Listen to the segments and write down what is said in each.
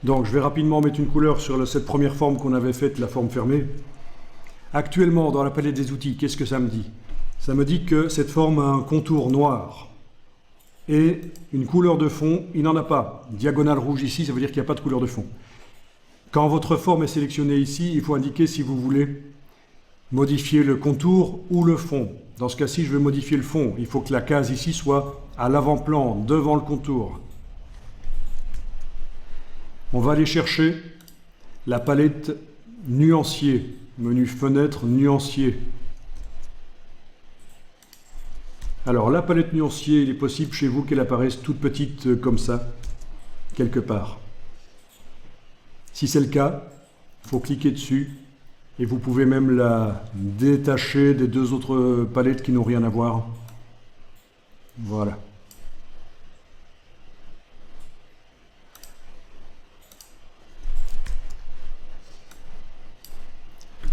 Donc je vais rapidement mettre une couleur sur cette première forme qu'on avait faite, la forme fermée. Actuellement, dans la palette des outils, qu'est-ce que ça me dit? Ça me dit que cette forme a un contour noir. Et une couleur de fond, il n'en a pas. Diagonale rouge ici, ça veut dire qu'il n'y a pas de couleur de fond. Quand votre forme est sélectionnée ici, il faut indiquer si vous voulez modifier le contour ou le fond. Dans ce cas-ci, je vais modifier le fond. Il faut que la case ici soit à l'avant-plan, devant le contour. On va aller chercher la palette nuancier. Menu fenêtre, nuancier. Alors la palette nuancier, il est possible chez vous qu'elle apparaisse toute petite comme ça, quelque part. Si c'est le cas, il faut cliquer dessus et vous pouvez même la détacher des deux autres palettes qui n'ont rien à voir. Voilà.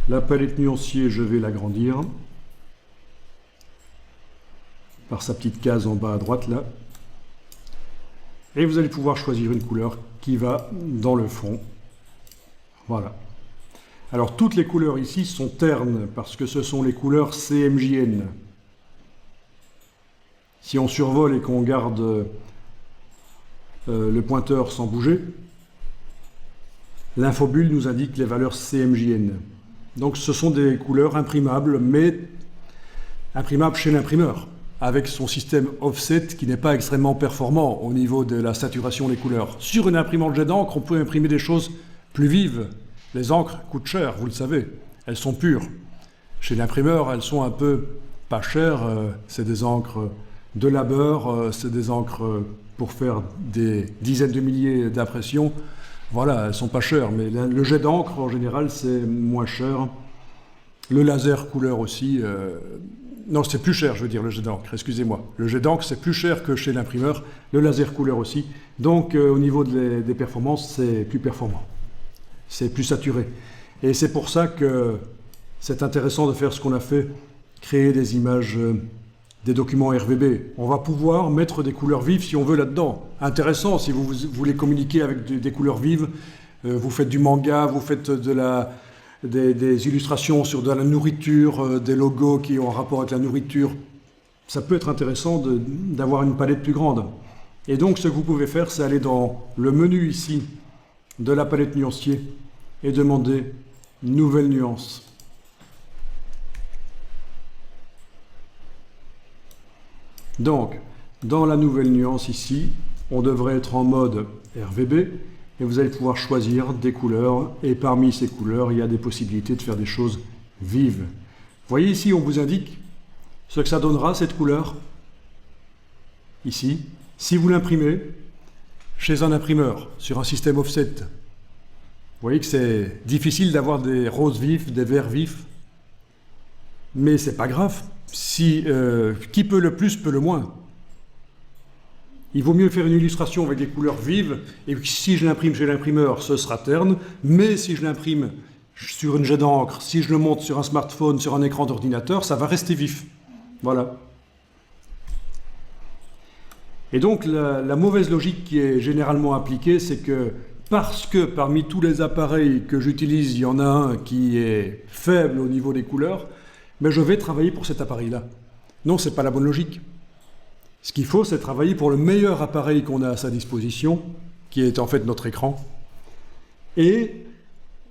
La palette nuancier, je vais l'agrandir par sa petite case en bas à droite là. Et vous allez pouvoir choisir une couleur qui va dans le fond. Voilà. Alors toutes les couleurs ici sont ternes parce que ce sont les couleurs CMJN. Si on survole et qu'on garde le pointeur sans bouger, l'infobulle nous indique les valeurs CMJN. Donc ce sont des couleurs imprimables, mais imprimables chez l'imprimeur, avec son système offset qui n'est pas extrêmement performant au niveau de la saturation des couleurs. Sur une imprimante jet d'encre, on peut imprimer des choses plus vives. Les encres coûtent cher, vous le savez, elles sont pures. Chez l'imprimeur, elles sont un peu pas chères, c'est des encres de labeur, c'est des encres pour faire des dizaines de milliers d'impressions. Voilà, elles sont pas chères, mais le jet d'encre, en général, c'est moins cher. Le laser couleur aussi. Non, c'est plus cher, je veux dire, le jet d'encre, excusez-moi. Le jet d'encre, c'est plus cher que chez l'imprimeur. Le laser couleur aussi. Donc, au niveau des performances, c'est plus performant. C'est plus saturé. Et c'est pour ça que c'est intéressant de faire ce qu'on a fait, créer des images, des documents RVB. On va pouvoir mettre des couleurs vives si on veut là-dedans. Intéressant, si vous voulez communiquer avec des couleurs vives, vous faites du manga, vous faites des illustrations sur de la nourriture, des logos qui ont un rapport avec la nourriture. Ça peut être intéressant d'avoir une palette plus grande. Et donc, ce que vous pouvez faire, c'est aller dans le menu ici de la palette nuancier et demander « Nouvelle nuance ». Donc, dans la nouvelle nuance ici, on devrait être en mode RVB et vous allez pouvoir choisir des couleurs et parmi ces couleurs, il y a des possibilités de faire des choses vives. Vous voyez ici, on vous indique ce que ça donnera cette couleur. Ici, si vous l'imprimez chez un imprimeur sur un système offset, vous voyez que c'est difficile d'avoir des roses vifs, des verts vifs, mais c'est pas grave. Qui peut le plus, peut le moins. Il vaut mieux faire une illustration avec des couleurs vives, et si je l'imprime chez l'imprimeur, ce sera terne, mais si je l'imprime sur une jet d'encre, si je le monte sur un smartphone, sur un écran d'ordinateur, ça va rester vif. Voilà. Et donc, la mauvaise logique qui est généralement appliquée, c'est que parce que parmi tous les appareils que j'utilise, il y en a un qui est faible au niveau des couleurs, mais je vais travailler pour cet appareil-là. Non, ce n'est pas la bonne logique. Ce qu'il faut, c'est travailler pour le meilleur appareil qu'on a à sa disposition, qui est en fait notre écran. Et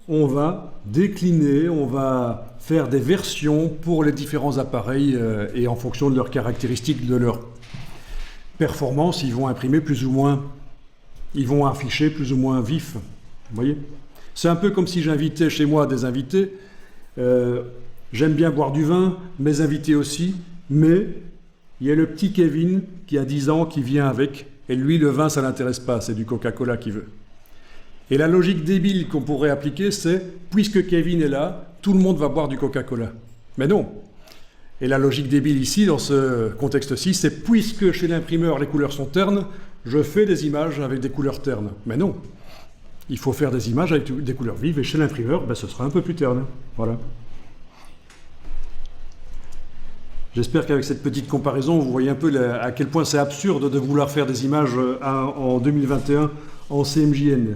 on va décliner, on va faire des versions pour les différents appareils et en fonction de leurs caractéristiques, de leur performance, ils vont imprimer plus ou moins, ils vont afficher plus ou moins vif. Vous voyez ? C'est un peu comme si j'invitais chez moi des invités. J'aime bien boire du vin, mes invités aussi, mais il y a le petit Kevin qui a 10 ans qui vient avec, et lui, le vin, ça ne l'intéresse pas, c'est du Coca-Cola qu'il veut. Et la logique débile qu'on pourrait appliquer, c'est, puisque Kevin est là, tout le monde va boire du Coca-Cola. Mais non. Et la logique débile ici, dans ce contexte-ci, c'est, puisque chez l'imprimeur, les couleurs sont ternes, je fais des images avec des couleurs ternes. Mais non. Il faut faire des images avec des couleurs vives, et chez l'imprimeur, ben, ce sera un peu plus terne. Voilà. J'espère qu'avec cette petite comparaison, vous voyez un peu à quel point c'est absurde de vouloir faire des images en 2021 en CMJN.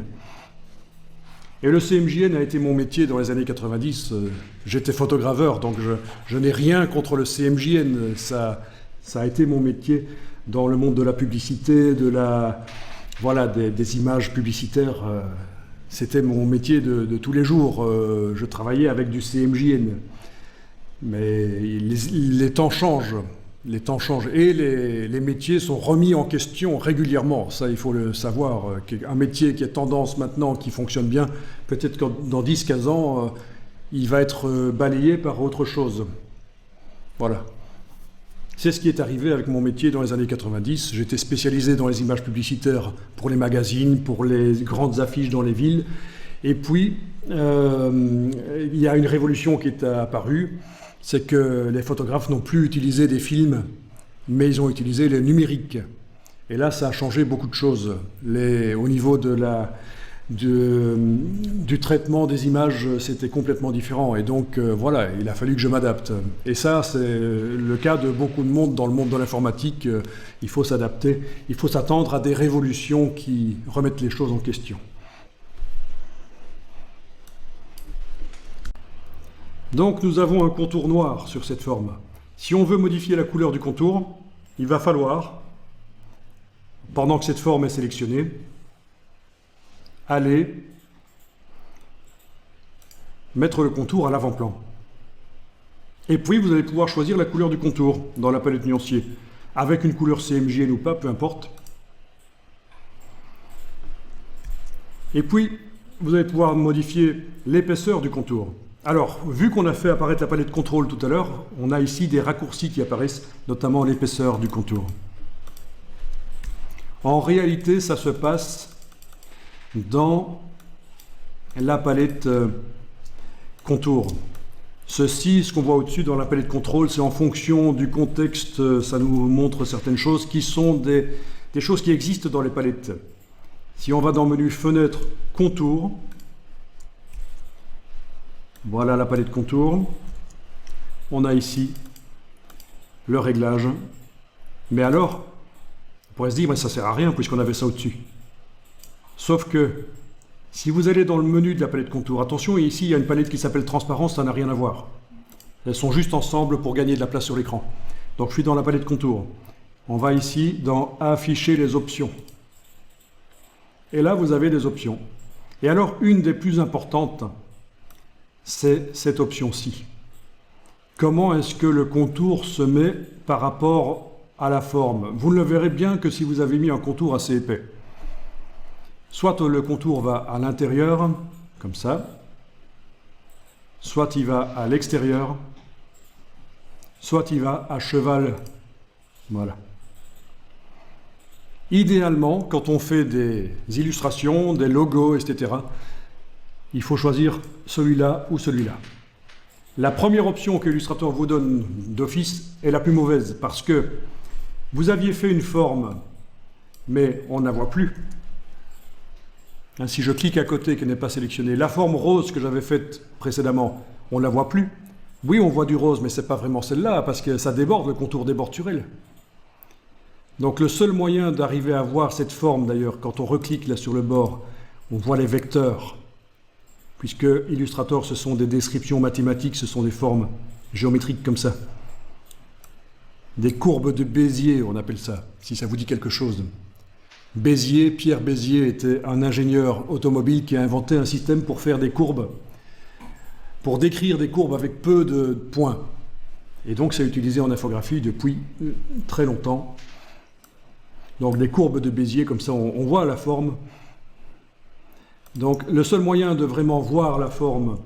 Et le CMJN a été mon métier dans les années 90. J'étais photograveur, donc je n'ai rien contre le CMJN. Ça a été mon métier dans le monde de la publicité, voilà, des images publicitaires. C'était mon métier de tous les jours. Je travaillais avec du CMJN. Mais les temps changent. Les temps changent et les métiers sont remis en question régulièrement. Ça, il faut le savoir. Un métier qui est tendance maintenant, qui fonctionne bien, peut-être que dans 10-15 ans, il va être balayé par autre chose. Voilà. C'est ce qui est arrivé avec mon métier dans les années 90. J'étais spécialisé dans les images publicitaires pour les magazines, pour les grandes affiches dans les villes. Et puis, il y a une révolution qui est apparue. C'est que les photographes n'ont plus utilisé des films, mais ils ont utilisé les numériques. Et là, ça a changé beaucoup de choses. Au niveau du traitement des images, c'était complètement différent. Et donc, voilà, il a fallu que je m'adapte. Et ça, c'est le cas de beaucoup de monde dans le monde de l'informatique. Il faut s'adapter. Il faut s'attendre à des révolutions qui remettent les choses en question. Donc nous avons un contour noir sur cette forme. Si on veut modifier la couleur du contour, il va falloir, pendant que cette forme est sélectionnée, aller mettre le contour à l'avant-plan. Et puis vous allez pouvoir choisir la couleur du contour dans la palette nuancier, avec une couleur CMJN ou pas, peu importe. Et puis vous allez pouvoir modifier l'épaisseur du contour. Alors, vu qu'on a fait apparaître la palette contrôle tout à l'heure, on a ici des raccourcis qui apparaissent, notamment l'épaisseur du contour. En réalité, ça se passe dans la palette contour. Ceci, ce qu'on voit au-dessus dans la palette contrôle, c'est en fonction du contexte, ça nous montre certaines choses qui sont des choses qui existent dans les palettes. Si on va dans le menu fenêtre contour, voilà la palette contour. On a ici le réglage. Mais alors, on pourrait se dire, mais ça ne sert à rien puisqu'on avait ça au-dessus. Sauf que, si vous allez dans le menu de la palette contour, attention, ici il y a une palette qui s'appelle transparence, ça n'a rien à voir. Elles sont juste ensemble pour gagner de la place sur l'écran. Donc je suis dans la palette contour. On va ici dans afficher les options. Et là, vous avez des options. Et alors, une des plus importantes, c'est cette option-ci. Comment est-ce que le contour se met par rapport à la forme? Vous ne le verrez bien que si vous avez mis un contour assez épais. Soit le contour va à l'intérieur, comme ça, soit il va à l'extérieur, soit il va à cheval. Voilà. Idéalement, quand on fait des illustrations, des logos, etc., il faut choisir celui-là ou celui-là. La première option que Illustrator vous donne d'office est la plus mauvaise parce que vous aviez fait une forme, mais on ne la voit plus. Si je clique à côté qui n'est pas sélectionnée, la forme rose que j'avais faite précédemment, on ne la voit plus. Oui, on voit du rose, mais ce n'est pas vraiment celle-là parce que ça déborde, le contour déborde sur elle. Donc le seul moyen d'arriver à voir cette forme, d'ailleurs, quand on reclique là sur le bord, on voit les vecteurs. Puisque Illustrator, ce sont des descriptions mathématiques, ce sont des formes géométriques comme ça. Des courbes de Bézier, on appelle ça, si ça vous dit quelque chose. Bézier, Pierre Bézier était un ingénieur automobile qui a inventé un système pour faire des courbes, pour décrire des courbes avec peu de points. Et donc c'est utilisé en infographie depuis très longtemps. Donc des courbes de Bézier, comme ça on voit la forme. Donc le seul moyen de vraiment voir la forme,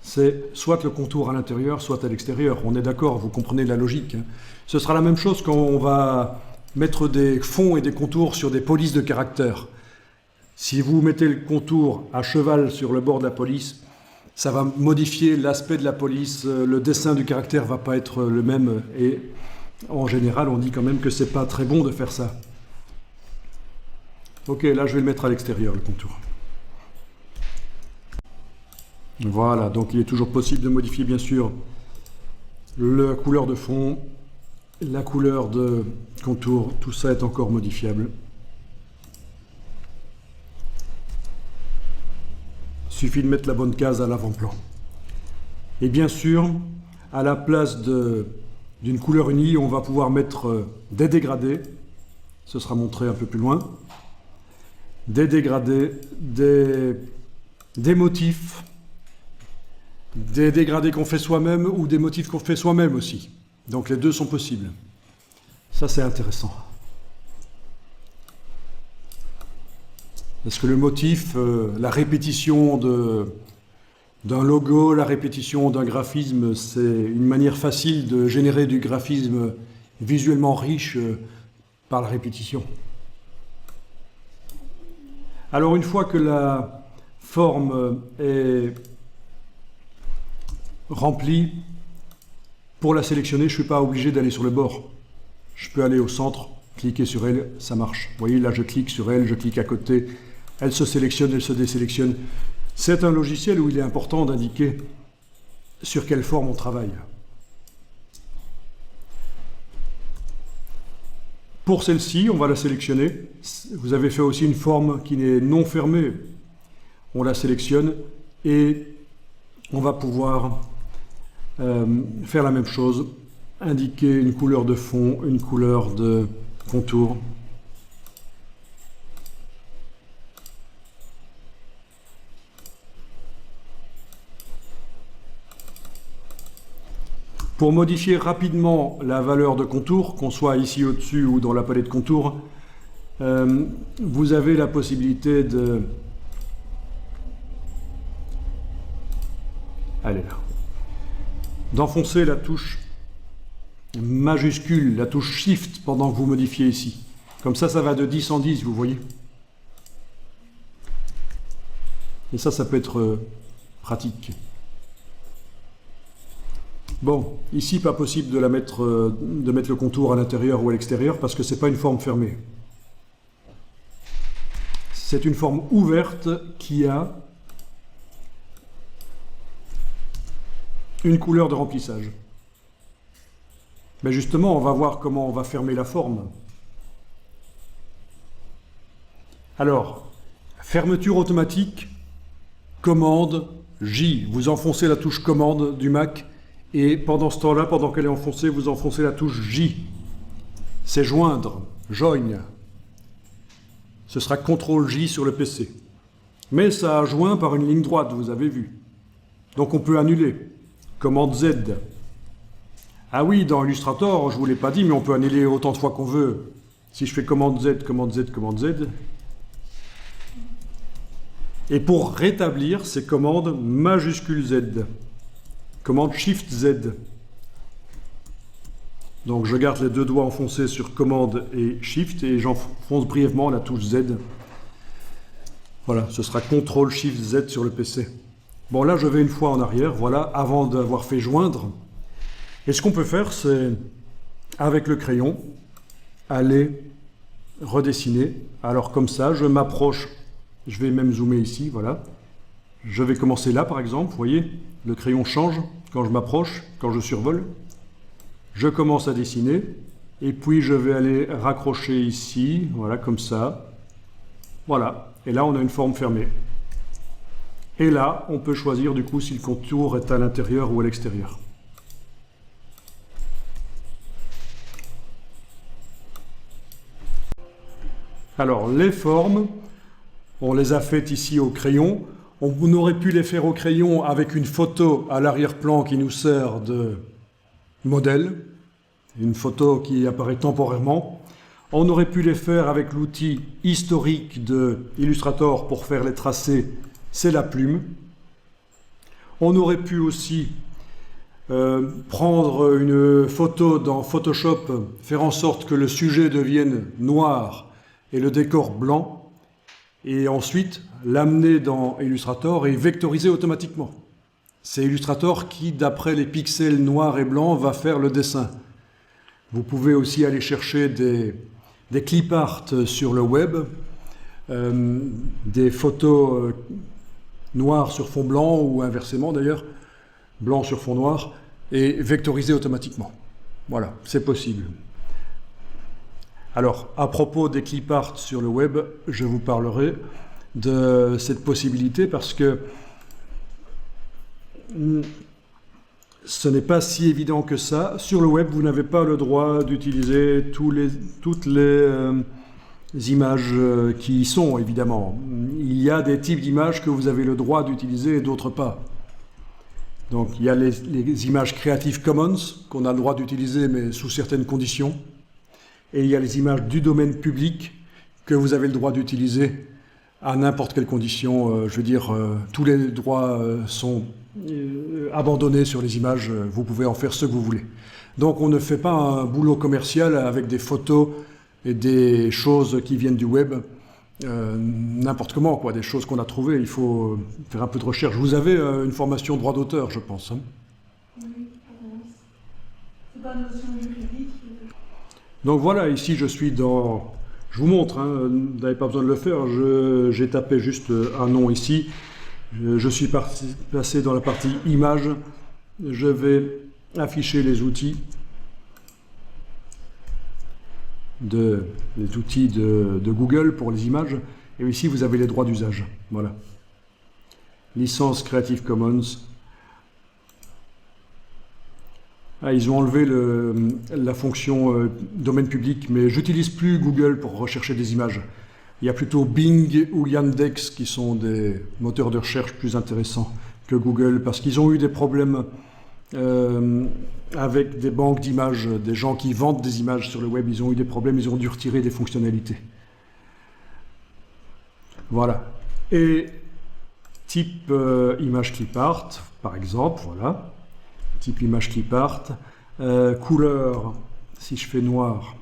c'est soit le contour à l'intérieur, soit à l'extérieur. On est d'accord, vous comprenez la logique. Ce sera la même chose quand on va mettre des fonds et des contours sur des polices de caractères. Si vous mettez le contour à cheval sur le bord de la police, ça va modifier l'aspect de la police, le dessin du caractère ne va pas être le même et en général on dit quand même que c'est pas très bon de faire ça. Ok, là je vais le mettre à l'extérieur, le contour. Voilà, donc il est toujours possible de modifier bien sûr la couleur de fond, la couleur de contour, tout ça est encore modifiable. suffit de mettre la bonne case à l'avant-plan. Et bien sûr, à la place d'une couleur unie, on va pouvoir mettre des dégradés. Ce sera montré un peu plus loin. Des dégradés, des motifs, des dégradés qu'on fait soi-même ou des motifs qu'on fait soi-même aussi. Donc les deux sont possibles. Ça, c'est intéressant. Parce que le motif, la répétition d'un logo, la répétition d'un graphisme, c'est une manière facile de générer du graphisme visuellement riche par la répétition. Alors une fois que la forme est remplie, pour la sélectionner, je ne suis pas obligé d'aller sur le bord. Je peux aller au centre, cliquer sur elle, ça marche. Vous voyez, là je clique sur elle, je clique à côté, elle se sélectionne, elle se désélectionne. C'est un logiciel où il est important d'indiquer sur quelle forme on travaille. Pour celle-ci, on va la sélectionner. Vous avez fait aussi une forme qui n'est non fermée. On la sélectionne et on va pouvoir faire la même chose, indiquer une couleur de fond, une couleur de contour. Pour modifier rapidement la valeur de contour, qu'on soit ici au-dessus ou dans la palette de contour, vous avez la possibilité d'enfoncer la touche majuscule, la touche Shift, pendant que vous modifiez ici. Comme ça, ça va de 10 en 10, vous voyez. Et ça peut être pratique. Bon, ici, pas possible de mettre le contour à l'intérieur ou à l'extérieur parce que ce n'est pas une forme fermée. C'est une forme ouverte qui a une couleur de remplissage. Mais justement, on va voir comment on va fermer la forme. Alors, fermeture automatique, commande J. Vous enfoncez la touche commande du Mac et pendant ce temps-là, pendant qu'elle est enfoncée, vous enfoncez la touche J. C'est joindre, join. Ce sera CTRL J sur le PC. Mais ça a joint par une ligne droite, vous avez vu. Donc on peut annuler. Commande Z. Ah oui, dans Illustrator, je ne vous l'ai pas dit, mais on peut annuler autant de fois qu'on veut. Si je fais commande Z, commande Z, commande Z. Et pour rétablir, c'est commande majuscule Z. Commande Shift Z. Donc je garde les deux doigts enfoncés sur commande et Shift et j'enfonce brièvement la touche Z. Voilà, ce sera CTRL Shift Z sur le PC. Bon, là je vais une fois en arrière, voilà, avant d'avoir fait joindre. Et ce qu'on peut faire, c'est, avec le crayon, aller redessiner. Alors comme ça, je m'approche, je vais même zoomer ici, voilà. Je vais commencer là, par exemple, vous voyez, le crayon change quand je m'approche, quand je survole. Je commence à dessiner, et puis je vais aller raccrocher ici, voilà, comme ça. Voilà, et là on a une forme fermée. Et là, on peut choisir du coup si le contour est à l'intérieur ou à l'extérieur. Alors, les formes, on les a faites ici au crayon. On aurait pu les faire au crayon avec une photo à l'arrière-plan qui nous sert de modèle, une photo qui apparaît temporairement. On aurait pu les faire avec l'outil historique de Illustrator pour faire les tracés, c'est la plume. On aurait pu aussi prendre une photo dans Photoshop, faire en sorte que le sujet devienne noir et le décor blanc, et ensuite l'amener dans Illustrator et vectoriser automatiquement. C'est Illustrator qui, d'après les pixels noirs et blancs, va faire le dessin. Vous pouvez aussi aller chercher des clip art sur le web, des photos noires sur fond blanc ou inversement d'ailleurs, blanc sur fond noir, et vectoriser automatiquement. Voilà, c'est possible. Alors, à propos des clip art sur le web, je vous parlerai de cette possibilité parce que ce n'est pas si évident que ça. Sur le web, vous n'avez pas le droit d'utiliser toutes les images qui y sont, évidemment. Il y a des types d'images que vous avez le droit d'utiliser et d'autres pas. Donc il y a les images Creative Commons qu'on a le droit d'utiliser mais sous certaines conditions. Et il y a les images du domaine public que vous avez le droit d'utiliser à n'importe quelle condition. Je veux dire, tous les droits sont abandonnés sur les images. Vous pouvez en faire ce que vous voulez. Donc on ne fait pas un boulot commercial avec des photos et des choses qui viennent du web. N'importe comment, quoi, des choses qu'on a trouvées. Il faut faire un peu de recherche. Vous avez une formation droit d'auteur, je pense. Hein. Oui, c'est pas notion juridique. Donc voilà, ici je suis dans... Je vous montre, hein, vous n'avez pas besoin de le faire. J'ai tapé juste un nom ici. Je suis passé dans la partie images. Je vais afficher les outils de Google pour les images. Et ici, vous avez les droits d'usage. Voilà. Licence Creative Commons. Ah, ils ont enlevé la fonction domaine public, mais j'utilise plus Google pour rechercher des images. Il y a plutôt Bing ou Yandex qui sont des moteurs de recherche plus intéressants que Google, parce qu'ils ont eu des problèmes avec des banques d'images, des gens qui vendent des images sur le web, ils ont eu des problèmes, ils ont dû retirer des fonctionnalités. Voilà. Et type image clipart, par exemple, voilà. Type image clipart. Couleur, si je fais noir.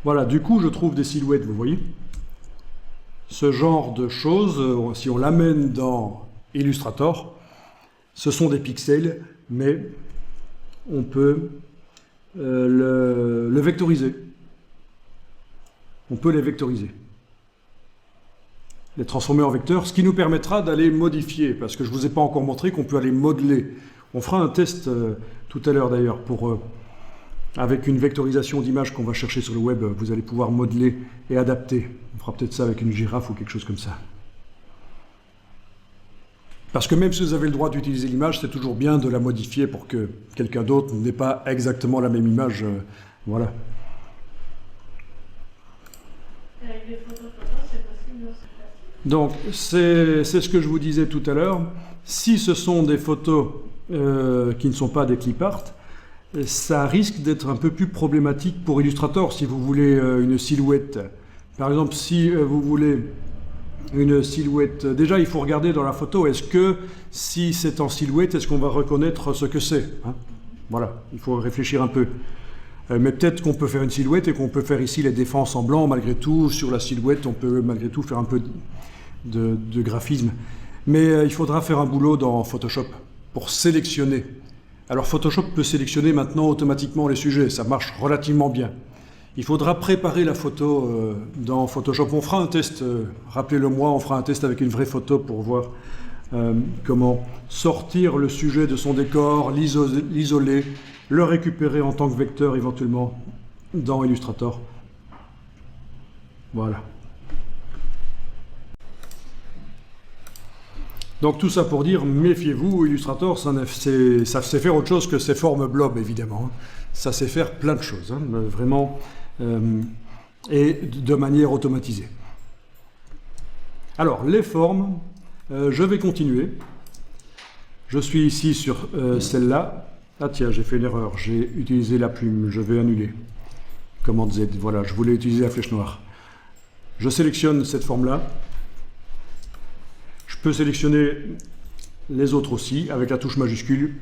Voilà, du coup, je trouve des silhouettes, vous voyez. Ce genre de choses, si on l'amène dans Illustrator, ce sont des pixels, mais on peut le vectoriser. On peut les vectoriser. Les transformer en vecteurs, ce qui nous permettra d'aller modifier, parce que je ne vous ai pas encore montré qu'on peut aller modeler. On fera un test tout à l'heure d'ailleurs, avec une vectorisation d'images qu'on va chercher sur le web, vous allez pouvoir modeler et adapter. On fera peut-être ça avec une girafe ou quelque chose comme ça. Parce que même si vous avez le droit d'utiliser l'image, c'est toujours bien de la modifier pour que quelqu'un d'autre n'ait pas exactement la même image. Voilà. Et avec des photos, c'est possible aussi. Donc, c'est ce que je vous disais tout à l'heure. Si ce sont des photos qui ne sont pas des clip art, ça risque d'être un peu plus problématique pour Illustrator si vous voulez une silhouette. Par exemple, si vous voulez une silhouette, déjà il faut regarder dans la photo, est-ce que si c'est en silhouette, est-ce qu'on va reconnaître ce que c'est, hein? Voilà, il faut réfléchir un peu. Mais peut-être qu'on peut faire une silhouette et qu'on peut faire ici les défenses en blanc malgré tout. Sur la silhouette, on peut malgré tout faire un peu de graphisme. Mais il faudra faire un boulot dans Photoshop pour sélectionner. Alors Photoshop peut sélectionner maintenant automatiquement les sujets, ça marche relativement bien. Il faudra préparer la photo dans Photoshop. On fera un test, rappelez-le moi, on fera un test avec une vraie photo pour voir comment sortir le sujet de son décor, l'isoler, le récupérer en tant que vecteur éventuellement dans Illustrator. Voilà. Donc tout ça pour dire, méfiez-vous, Illustrator, ça sait faire autre chose que ces formes blob, évidemment. Ça sait faire plein de choses, hein, vraiment, et de manière automatisée. Alors, les formes, je vais continuer. Je suis ici sur celle-là. Ah tiens, j'ai fait une erreur, j'ai utilisé la plume, je vais annuler. Commande Z, voilà, je voulais utiliser la flèche noire. Je sélectionne cette forme-là. Je peux sélectionner les autres aussi avec la touche majuscule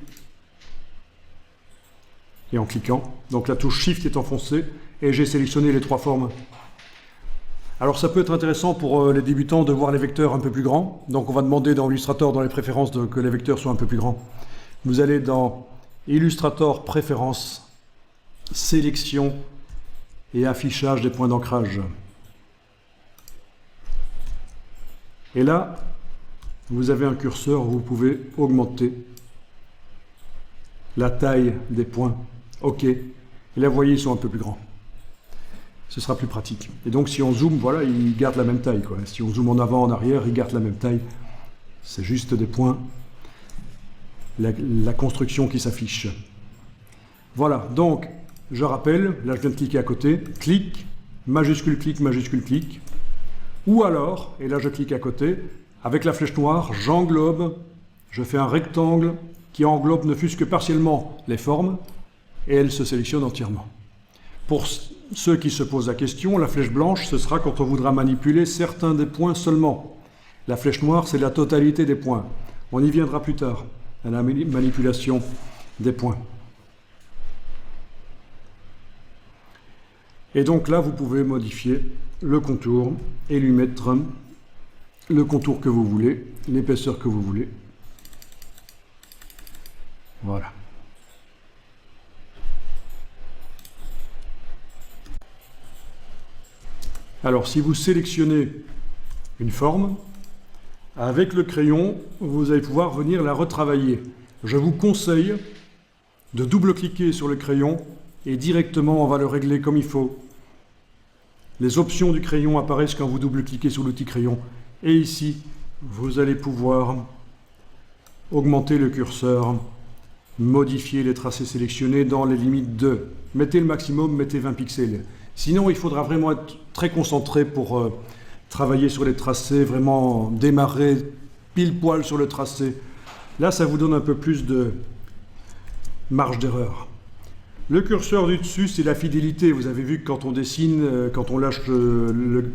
et en cliquant. Donc la touche Shift est enfoncée et j'ai sélectionné les trois formes. Alors ça peut être intéressant pour les débutants de voir les vecteurs un peu plus grands. Donc on va demander dans Illustrator, dans les préférences, que les vecteurs soient un peu plus grands. Vous allez dans Illustrator, préférences, sélection et affichage des points d'ancrage. Et là, vous avez un curseur où vous pouvez augmenter la taille des points. OK. Et là, vous voyez, ils sont un peu plus grands. Ce sera plus pratique. Et donc, si on zoome, voilà, ils gardent la même taille, quoi. Si on zoome en avant, en arrière, ils gardent la même taille. C'est juste des points, la construction qui s'affiche. Voilà, donc je rappelle, là je viens de cliquer à côté, clic, majuscule, clic, ou alors, et là je clique à côté, avec la flèche noire, j'englobe, je fais un rectangle qui englobe ne fût-ce que partiellement les formes, et elle se sélectionne entièrement. Pour ceux qui se posent la question, la flèche blanche, ce sera quand on voudra manipuler certains des points seulement. La flèche noire, c'est la totalité des points. On y viendra plus tard, à la manipulation des points. Et donc là, vous pouvez modifier le contour et lui mettre le contour que vous voulez, l'épaisseur que vous voulez. Voilà. Alors, si vous sélectionnez une forme, avec le crayon, vous allez pouvoir venir la retravailler. Je vous conseille de double-cliquer sur le crayon et directement, on va le régler comme il faut. Les options du crayon apparaissent quand vous double-cliquez sur l'outil crayon. Et ici, vous allez pouvoir augmenter le curseur, modifier les tracés sélectionnés dans les limites de... Mettez le maximum, mettez 20 pixels. Sinon, il faudra vraiment être très concentré pour travailler sur les tracés, vraiment démarrer pile poil sur le tracé. Là, ça vous donne un peu plus de marge d'erreur. Le curseur du dessus, c'est la fidélité. Vous avez vu que quand on dessine, quand on lâche le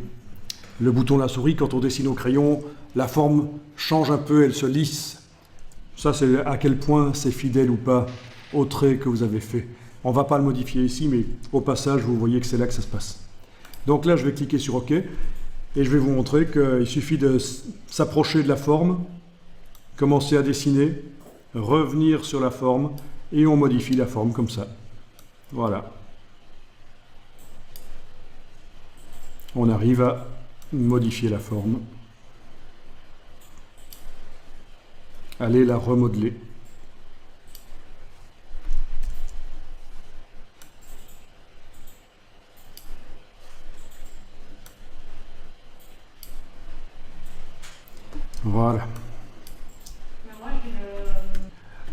bouton de la souris, quand on dessine au crayon, la forme change un peu, elle se lisse. Ça, c'est à quel point c'est fidèle ou pas au trait que vous avez fait. On ne va pas le modifier ici, mais au passage, vous voyez que c'est là que ça se passe. Donc là, je vais cliquer sur OK, et je vais vous montrer qu'il suffit de s'approcher de la forme, commencer à dessiner, revenir sur la forme, et on modifie la forme comme ça. Voilà. On arrive à modifier la forme. Allez la remodeler. Voilà.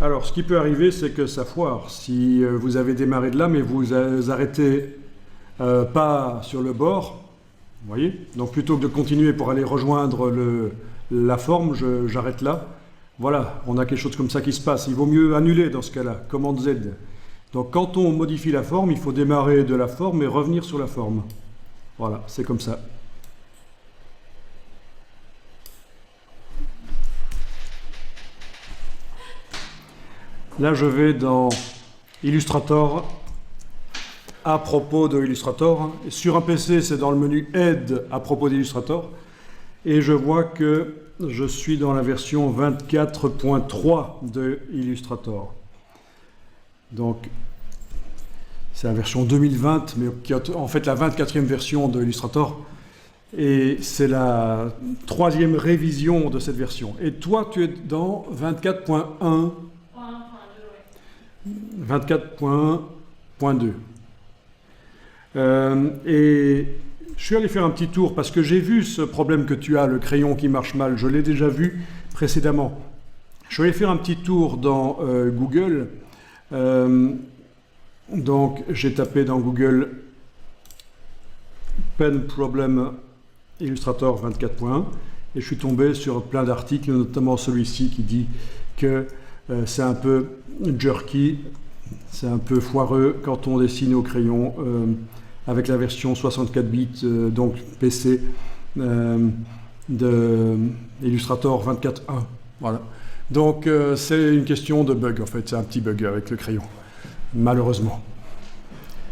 Alors, ce qui peut arriver, c'est que ça foire. Si vous avez démarré de là, mais vous arrêtez pas sur le bord, vous voyez? Donc, plutôt que de continuer pour aller rejoindre la forme, j'arrête là. Voilà, on a quelque chose comme ça qui se passe. Il vaut mieux annuler dans ce cas-là, commande Z. Donc, quand on modifie la forme, il faut démarrer de la forme et revenir sur la forme. Voilà, c'est comme ça. Là, je vais dans Illustrator, à propos de Illustrator. Sur un PC, c'est dans le menu Aide à propos d'Illustrator. Et je vois que je suis dans la version 24.3 de Illustrator. Donc, c'est la version 2020, mais qui est en fait la 24e version de Illustrator. Et c'est la 3e révision de cette version. Et toi, tu es dans 24.1. 24.1.2. Et je suis allé faire un petit tour parce que j'ai vu ce problème que tu as, le crayon qui marche mal. Je l'ai déjà vu précédemment. Je suis allé faire un petit tour dans Google. Donc, j'ai tapé dans Google Pen Problem Illustrator 24.1 et je suis tombé sur plein d'articles, notamment celui-ci qui dit que c'est un peu jerky, c'est un peu foireux quand on dessine au crayon avec la version 64 bits, donc PC de Illustrator 24.1. Voilà. Donc c'est une question de bug en fait, c'est un petit bug avec le crayon, malheureusement.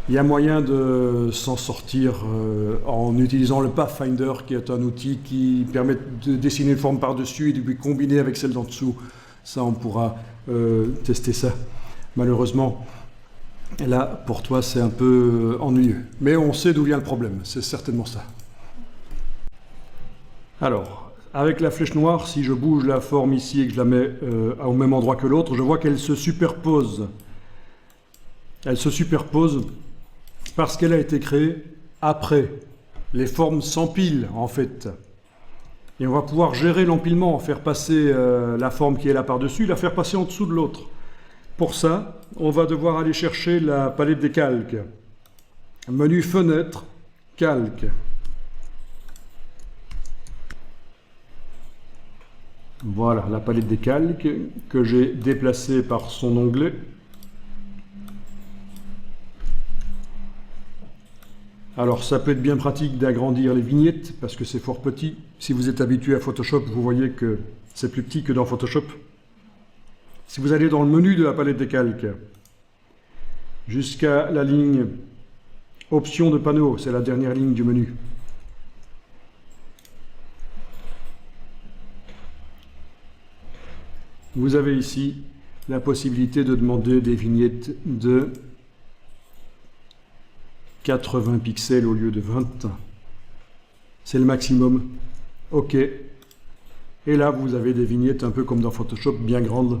Il y a moyen de s'en sortir en utilisant le Pathfinder, qui est un outil qui permet de dessiner une forme par-dessus et de lui combiner avec celle d'en dessous. Ça, on pourra tester ça. Malheureusement, là, pour toi, c'est un peu ennuyeux. Mais on sait d'où vient le problème, c'est certainement ça. Alors, avec la flèche noire, si je bouge la forme ici et que je la mets au même endroit que l'autre, je vois qu'elle se superpose. Elle se superpose parce qu'elle a été créée après. Les formes s'empilent, en fait. Et on va pouvoir gérer l'empilement, faire passer la forme qui est là par-dessus, la faire passer en dessous de l'autre. Pour ça, on va devoir aller chercher la palette des calques. Menu Fenêtre, Calque. Voilà la palette des calques que j'ai déplacée par son onglet. Alors ça peut être bien pratique d'agrandir les vignettes parce que c'est fort petit. Si vous êtes habitué à Photoshop, vous voyez que c'est plus petit que dans Photoshop. Si vous allez dans le menu de la palette des calques, jusqu'à la ligne Options de panneau, c'est la dernière ligne du menu. Vous avez ici la possibilité de demander des vignettes de 80 pixels au lieu de 20. C'est le maximum. OK. Et là, vous avez des vignettes un peu comme dans Photoshop, bien grandes.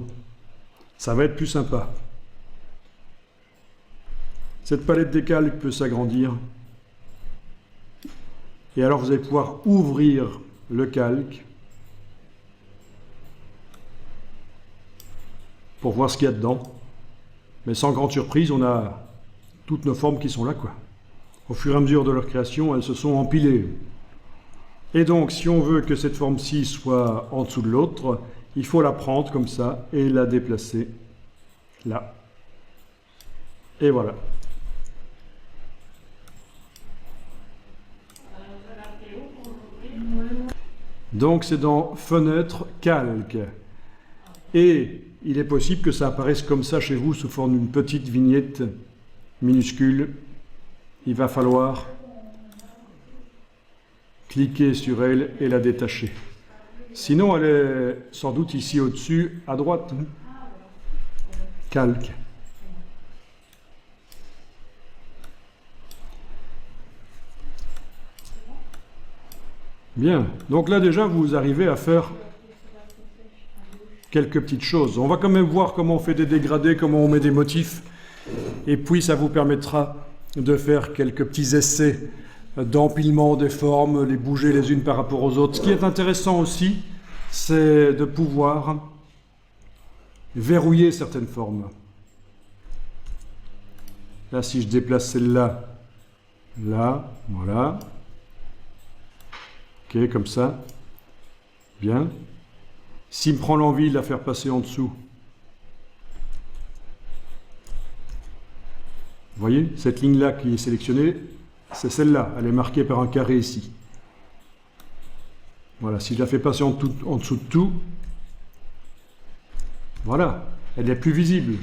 Ça va être plus sympa. Cette palette des calques peut s'agrandir. Et alors, vous allez pouvoir ouvrir le calque pour voir ce qu'il y a dedans. Mais sans grande surprise, on a toutes nos formes qui sont là, quoi. Au fur et à mesure de leur création, elles se sont empilées. Et donc, si on veut que cette forme-ci soit en dessous de l'autre, il faut la prendre comme ça et la déplacer là. Et voilà. Donc, c'est dans Fenêtre, Calque. Et il est possible que ça apparaisse comme ça chez vous sous forme d'une petite vignette minuscule. Il va falloir cliquer sur elle et la détacher. Sinon, elle est sans doute ici au-dessus, à droite. Calque. Bien. Donc là, déjà, vous arrivez à faire quelques petites choses. On va quand même voir comment on fait des dégradés, comment on met des motifs. Et puis, ça vous permettra de faire quelques petits essais d'empilement des formes, les bouger les unes par rapport aux autres. Ce qui est intéressant aussi, c'est de pouvoir verrouiller certaines formes. Là, si je déplace celle-là, là, voilà. Ok, comme ça. Bien. S'il me prend l'envie de la faire passer en dessous, vous voyez, cette ligne-là qui est sélectionnée, c'est celle-là. Elle est marquée par un carré ici. Voilà, si je la fais passer en dessous de tout, voilà, elle est plus visible.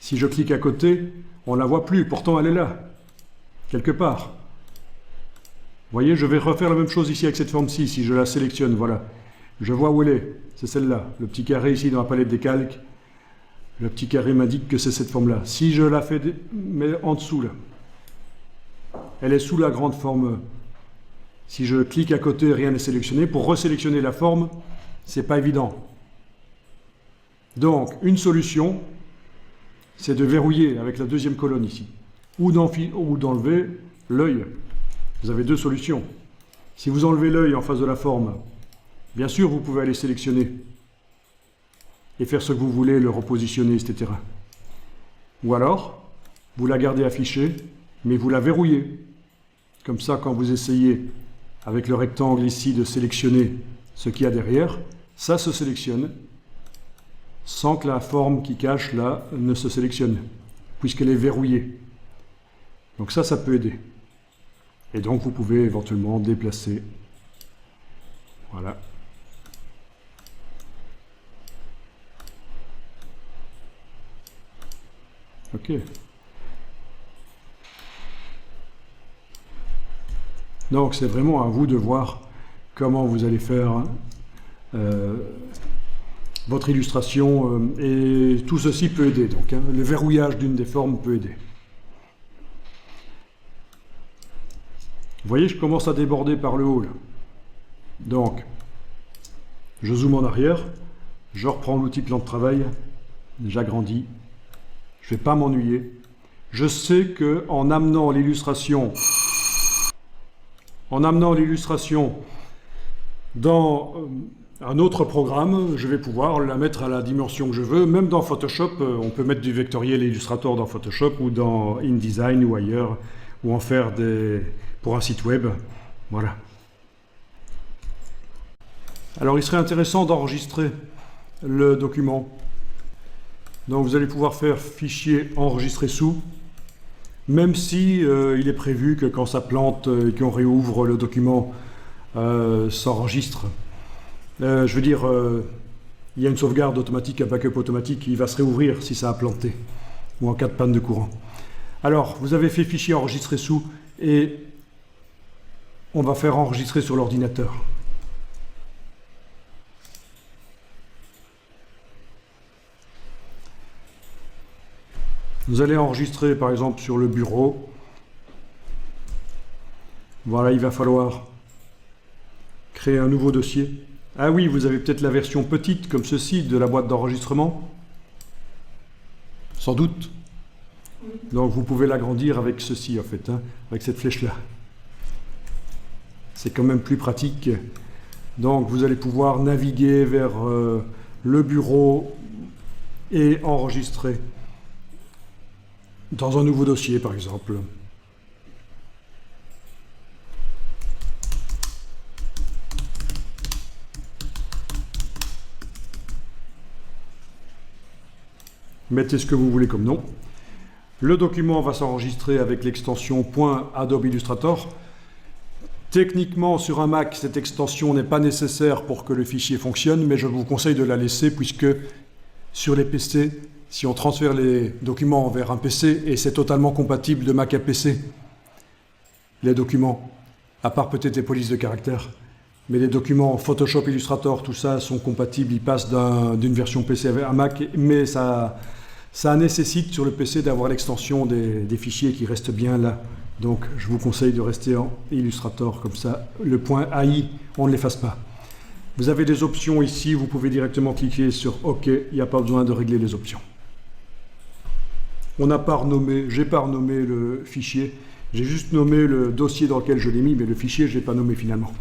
Si je clique à côté, on ne la voit plus, pourtant elle est là, quelque part. Vous voyez, je vais refaire la même chose ici avec cette forme-ci, si je la sélectionne, voilà. Je vois où elle est, c'est celle-là. Le petit carré ici dans la palette des calques, le petit carré m'indique que c'est cette forme-là. Si je la fais mais en dessous, là, elle est sous la grande forme. Si je clique à côté, rien n'est sélectionné. Pour resélectionner la forme, c'est pas évident. Donc, une solution, c'est de verrouiller avec la deuxième colonne ici, ou d'enlever l'œil. Vous avez deux solutions. Si vous enlevez l'œil en face de la forme, bien sûr, vous pouvez aller sélectionner et faire ce que vous voulez, le repositionner, etc. Ou alors, vous la gardez affichée, mais vous la verrouillez. Comme ça, quand vous essayez, avec le rectangle ici, de sélectionner ce qu'il y a derrière, ça se sélectionne, sans que la forme qui cache là ne se sélectionne, puisqu'elle est verrouillée. Donc ça peut aider. Et donc, vous pouvez éventuellement déplacer. Voilà. OK. Donc, c'est vraiment à vous de voir comment vous allez faire votre illustration. Et tout ceci peut aider. Donc, le verrouillage d'une des formes peut aider. Vous voyez, je commence à déborder par le haut, là. Donc, je zoome en arrière, je reprends l'outil plan de travail, j'agrandis, je ne vais pas m'ennuyer. Je sais que en amenant l'illustration Dans un autre programme, je vais pouvoir la mettre à la dimension que je veux. Même dans Photoshop, on peut mettre du vectoriel et Illustrator dans Photoshop ou dans InDesign ou ailleurs, ou en faire pour un site web. Voilà. Alors il serait intéressant d'enregistrer le document. Donc vous allez pouvoir faire fichier enregistrer sous, même si il est prévu que quand ça plante et qu'on réouvre le document, s'enregistre. Je veux dire, il y a une sauvegarde automatique, un backup automatique, il va se réouvrir si ça a planté, ou en cas de panne de courant. Alors, vous avez fait fichier enregistrer sous, et on va faire enregistrer sur l'ordinateur. Vous allez enregistrer par exemple sur le bureau. Voilà, il va falloir créer un nouveau dossier. Ah oui, vous avez peut-être la version petite comme ceci de la boîte d'enregistrement. Sans doute. Donc vous pouvez l'agrandir avec ceci en fait, hein, avec cette flèche-là. C'est quand même plus pratique. Donc vous allez pouvoir naviguer vers le bureau et enregistrer dans un nouveau dossier par exemple. Mettez ce que vous voulez comme nom. Le document va s'enregistrer avec l'extension .Adobe Illustrator. Techniquement, sur un Mac, cette extension n'est pas nécessaire pour que le fichier fonctionne, mais je vous conseille de la laisser puisque sur les PC, si on transfère les documents vers un PC, et c'est totalement compatible de Mac à PC, les documents, à part peut-être les polices de caractère, mais les documents Photoshop, Illustrator, tout ça sont compatibles, ils passent d'une version PC à Mac, mais ça nécessite sur le PC d'avoir l'extension des fichiers qui restent bien là. Donc je vous conseille de rester en Illustrator, comme ça le point AI, on ne l'efface pas. Vous avez des options ici, vous pouvez directement cliquer sur OK, il n'y a pas besoin de régler les options. On n'a pas renommé, j'ai pas renommé le fichier, j'ai juste nommé le dossier dans lequel je l'ai mis, mais le fichier je n'ai pas nommé finalement.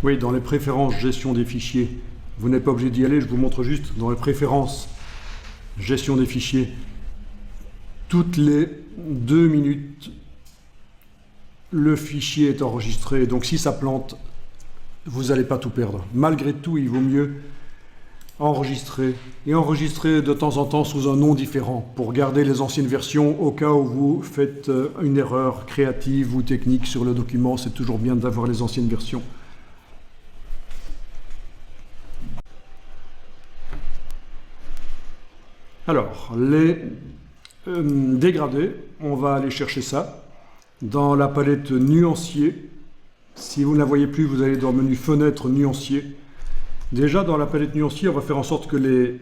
Oui, dans les préférences gestion des fichiers, vous n'êtes pas obligé d'y aller, je vous montre juste dans les préférences gestion des fichiers. Toutes les 2 minutes, le fichier est enregistré. Donc si ça plante, vous n'allez pas tout perdre. Malgré tout, il vaut mieux enregistrer. Et enregistrer de temps en temps sous un nom différent pour garder les anciennes versions au cas où vous faites une erreur créative ou technique sur le document. C'est toujours bien d'avoir les anciennes versions. Alors, les dégradés, on va aller chercher ça dans la palette nuancier. Si vous ne la voyez plus, vous allez dans le menu fenêtre nuancier. Déjà, dans la palette nuancier, on va faire en sorte que les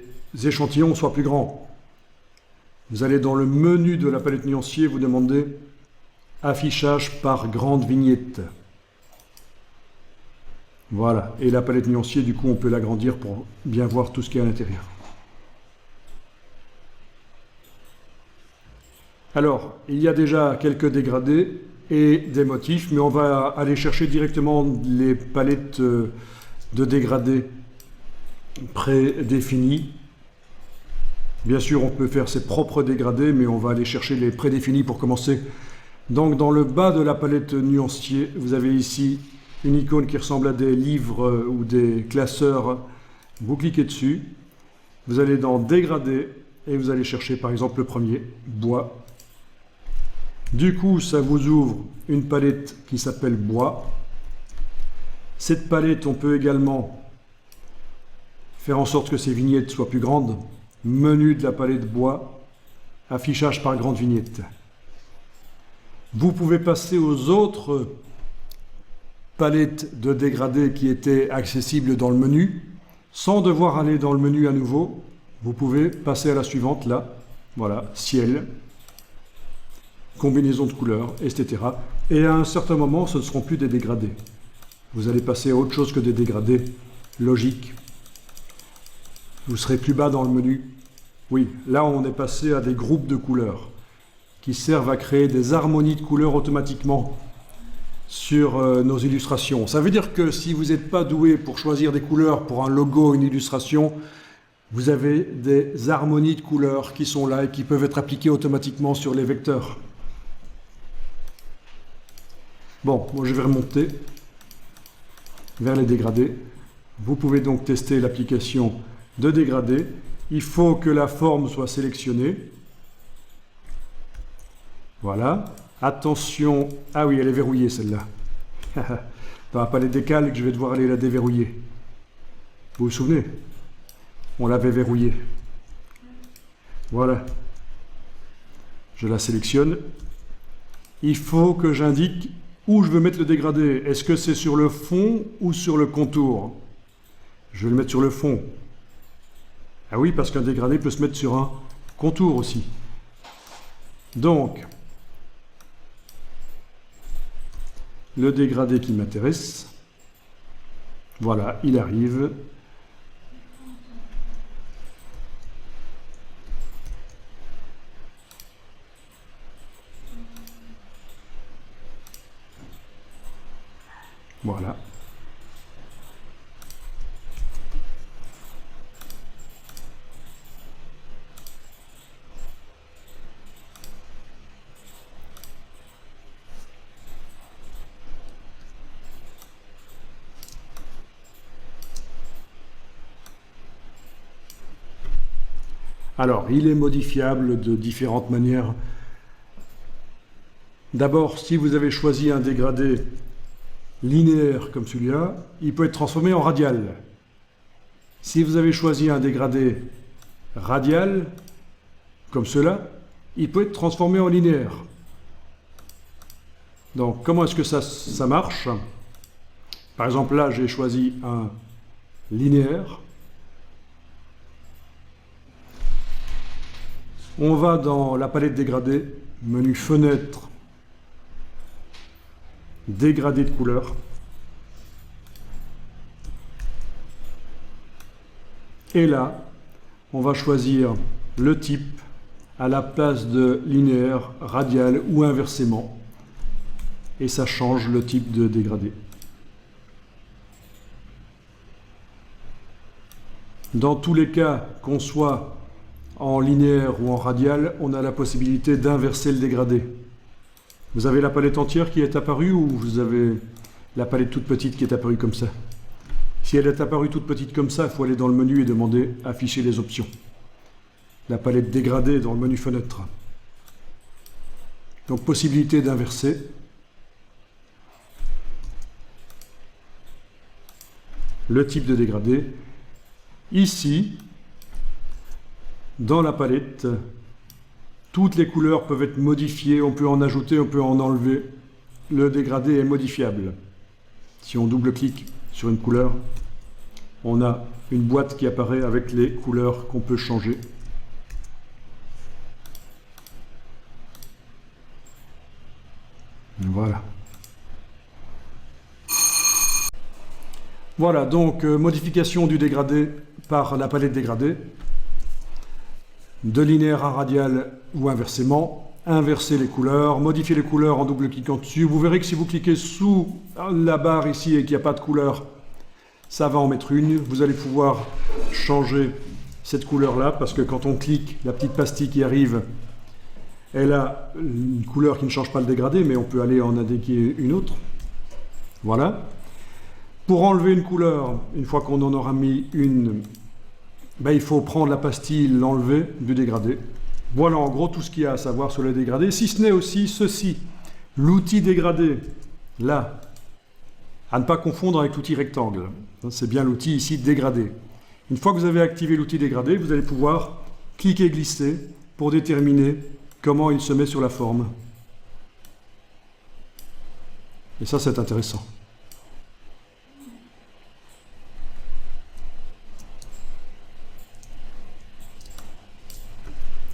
échantillons soient plus grands. Vous allez dans le menu de la palette nuancier, vous demandez affichage par grande vignette. Voilà, et la palette nuancier, du coup, on peut l'agrandir pour bien voir tout ce qu'il y a à l'intérieur. Alors, il y a déjà quelques dégradés et des motifs, mais on va aller chercher directement les palettes de dégradés prédéfinies. Bien sûr, on peut faire ses propres dégradés, mais on va aller chercher les prédéfinis pour commencer. Donc, dans le bas de la palette nuancier, vous avez ici une icône qui ressemble à des livres ou des classeurs. Vous cliquez dessus, vous allez dans dégradés et vous allez chercher par exemple le premier, bois. Du coup, ça vous ouvre une palette qui s'appelle bois. Cette palette, on peut également faire en sorte que ces vignettes soient plus grandes. Menu de la palette bois, affichage par grande vignette. Vous pouvez passer aux autres palettes de dégradés qui étaient accessibles dans le menu. Sans devoir aller dans le menu à nouveau, vous pouvez passer à la suivante là. Voilà, ciel. Combinaison de couleurs, etc. Et à un certain moment, ce ne seront plus des dégradés. Vous allez passer à autre chose que des dégradés. Logique. Vous serez plus bas dans le menu. Oui, là on est passé à des groupes de couleurs. qui servent à créer des harmonies de couleurs automatiquement sur nos illustrations. Ça veut dire que si vous n'êtes pas doué pour choisir des couleurs pour un logo, une illustration, vous avez des harmonies de couleurs qui sont là et qui peuvent être appliquées automatiquement sur les vecteurs. Bon, moi je vais remonter vers les dégradés. Vous pouvez donc tester l'application de dégradés. Il faut que la forme soit sélectionnée. Voilà. Attention. Ah oui, elle est verrouillée celle-là. Dans la palette des calques, je vais devoir aller la déverrouiller. Vous vous souvenez? On l'avait verrouillée. Voilà. Je la sélectionne. Il faut que j'indique où je veux mettre le dégradé. Est-ce que c'est sur le fond ou sur le contour? Je vais le mettre sur le fond. Ah oui, parce qu'un dégradé peut se mettre sur un contour aussi. Donc, le dégradé qui m'intéresse, voilà, il arrive. Voilà. Alors, il est modifiable de différentes manières. D'abord, si vous avez choisi un dégradé linéaire comme celui-là, il peut être transformé en radial. Si vous avez choisi un dégradé radial, comme cela, il peut être transformé en linéaire. Donc, comment est-ce que ça marche? Par exemple, là, j'ai choisi un linéaire. On va dans la palette dégradés, menu fenêtre, dégradé de couleur. Et là, on va choisir le type à la place de linéaire, radial ou inversement. Et ça change le type de dégradé. Dans tous les cas, qu'on soit en linéaire ou en radial, on a la possibilité d'inverser le dégradé. Vous avez la palette entière qui est apparue ou vous avez la palette toute petite qui est apparue comme ça? Si elle est apparue toute petite comme ça, il faut aller dans le menu et demander « Afficher les options ». La palette dégradée dans le menu fenêtre. Donc possibilité d'inverser. Le type de dégradé. Ici, dans la palette, toutes les couleurs peuvent être modifiées, on peut en ajouter, on peut en enlever. Le dégradé est modifiable. Si on double-clique sur une couleur, on a une boîte qui apparaît avec les couleurs qu'on peut changer. Voilà. Voilà, donc modification du dégradé par la palette dégradée. De linéaire à radial ou inversement, inverser les couleurs, modifier les couleurs en double-cliquant dessus. Vous verrez que si vous cliquez sous la barre ici et qu'il n'y a pas de couleur, ça va en mettre une. Vous allez pouvoir changer cette couleur-là, parce que quand on clique, la petite pastille qui arrive, elle a une couleur qui ne change pas le dégradé, mais on peut aller en indiquer une autre. Voilà. Pour enlever une couleur, une fois qu'on en aura mis une, ben, il faut prendre la pastille, l'enlever du dégradé. Voilà en gros tout ce qu'il y a à savoir sur le dégradé, si ce n'est aussi ceci, l'outil dégradé, là, à ne pas confondre avec l'outil rectangle. C'est bien l'outil ici dégradé. Une fois que vous avez activé l'outil dégradé, vous allez pouvoir cliquer et glisser pour déterminer comment il se met sur la forme. Et ça, c'est intéressant.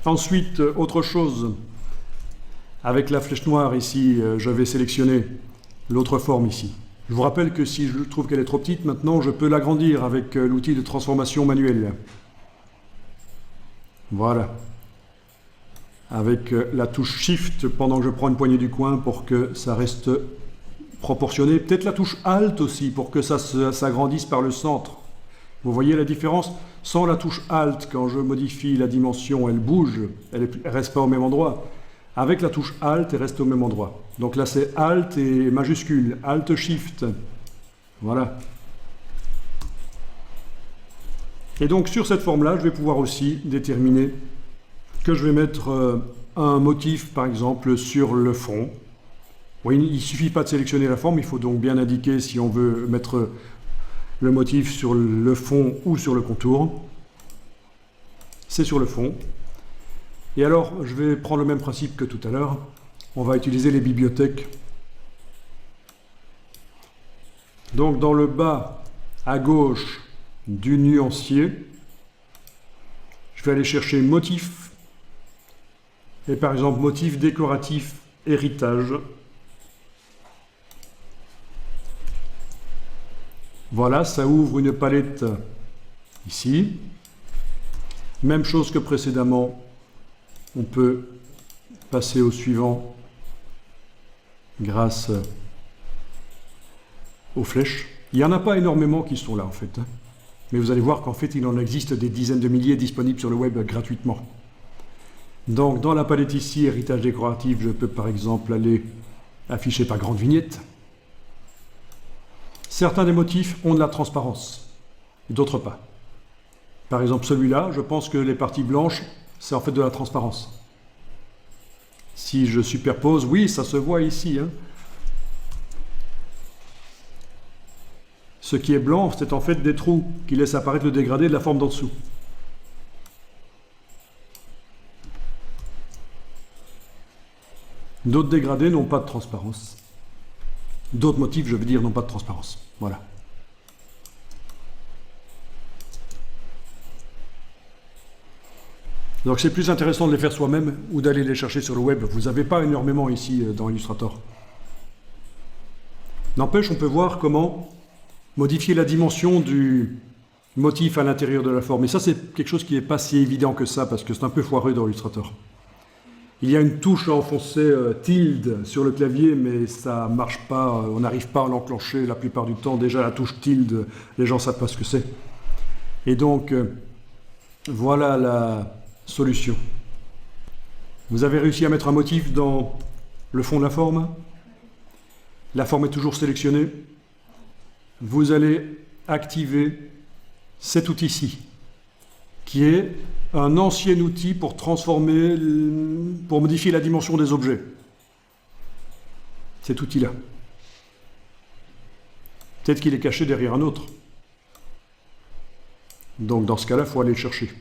Ensuite, autre chose, avec la flèche noire ici, je vais sélectionner l'autre forme ici. Je vous rappelle que si je trouve qu'elle est trop petite, maintenant je peux l'agrandir avec l'outil de transformation manuelle. Voilà. avec la touche Shift pendant que je prends une poignée du coin pour que ça reste proportionné. Peut-être la touche Alt aussi pour que ça s'agrandisse par le centre. Vous voyez la différence? Sans la touche Alt, quand je modifie la dimension, elle bouge, elle ne reste pas au même endroit. Avec la touche Alt, elle reste au même endroit. Donc là, c'est Alt et majuscule, Alt Shift. Voilà. Et donc, sur cette forme-là, je vais pouvoir aussi déterminer que je vais mettre un motif, par exemple, sur le fond. Oui, il ne suffit pas de sélectionner la forme, il faut donc bien indiquer si on veut mettre le motif sur le fond ou sur le contour. C'est sur le fond. Et alors, je vais prendre le même principe que tout à l'heure. On va utiliser les bibliothèques. Donc, dans le bas à gauche du nuancier, je vais aller chercher motif. Et par exemple, motif décoratif héritage. Voilà, ça ouvre une palette ici. Même chose que précédemment, on peut passer au suivant grâce aux flèches. Il n'y en a pas énormément qui sont là en fait. Mais vous allez voir qu'en fait, il en existe des dizaines de milliers disponibles sur le web gratuitement. Donc, dans la palette ici, héritage décoratif, je peux par exemple aller afficher par grande vignette. Certains des motifs ont de la transparence, d'autres pas. Par exemple, celui-là, je pense que les parties blanches, c'est en fait de la transparence. Si je superpose, oui, ça se voit ici. Hein. Ce qui est blanc, c'est en fait des trous qui laissent apparaître le dégradé de la forme d'en dessous. D'autres dégradés n'ont pas de transparence. D'autres motifs, je veux dire, n'ont pas de transparence. Voilà. Donc c'est plus intéressant de les faire soi-même ou d'aller les chercher sur le web. Vous n'avez pas énormément ici dans Illustrator. N'empêche, on peut voir comment modifier la dimension du motif à l'intérieur de la forme. Et ça, c'est quelque chose qui n'est pas si évident que ça, parce que c'est un peu foireux dans Illustrator. Il y a une touche à enfoncer tilde sur le clavier, mais ça ne marche pas, on n'arrive pas à l'enclencher la plupart du temps. Déjà, la touche tilde, les gens ne savent pas ce que c'est. Et donc, voilà la solution. Vous avez réussi à mettre un motif dans le fond de la forme. La forme est toujours sélectionnée. Vous allez activer cet outil-ci, qui est un ancien outil pour transformer, pour modifier la dimension des objets. Cet outil-là. Peut-être qu'il est caché derrière un autre. Donc dans ce cas-là, il faut aller le chercher.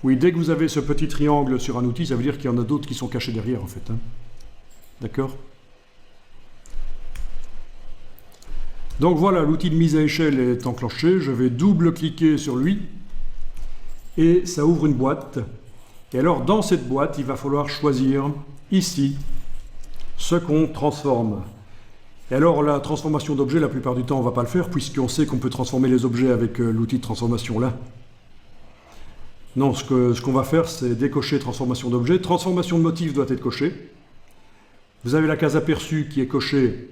Oui, dès que vous avez ce petit triangle sur un outil, ça veut dire qu'il y en a d'autres qui sont cachés derrière, en fait. Hein. D'accord ? Donc voilà, l'outil de mise à échelle est enclenché. Je vais double-cliquer sur lui. Et ça ouvre une boîte. Et alors, dans cette boîte, il va falloir choisir, ici, ce qu'on transforme. Et alors, la transformation d'objets, la plupart du temps, on ne va pas le faire, puisqu'on sait qu'on peut transformer les objets avec l'outil de transformation là. Non, ce qu'on va faire, c'est décocher transformation d'objet. Transformation de motif doit être cochée. Vous avez la case aperçu qui est cochée.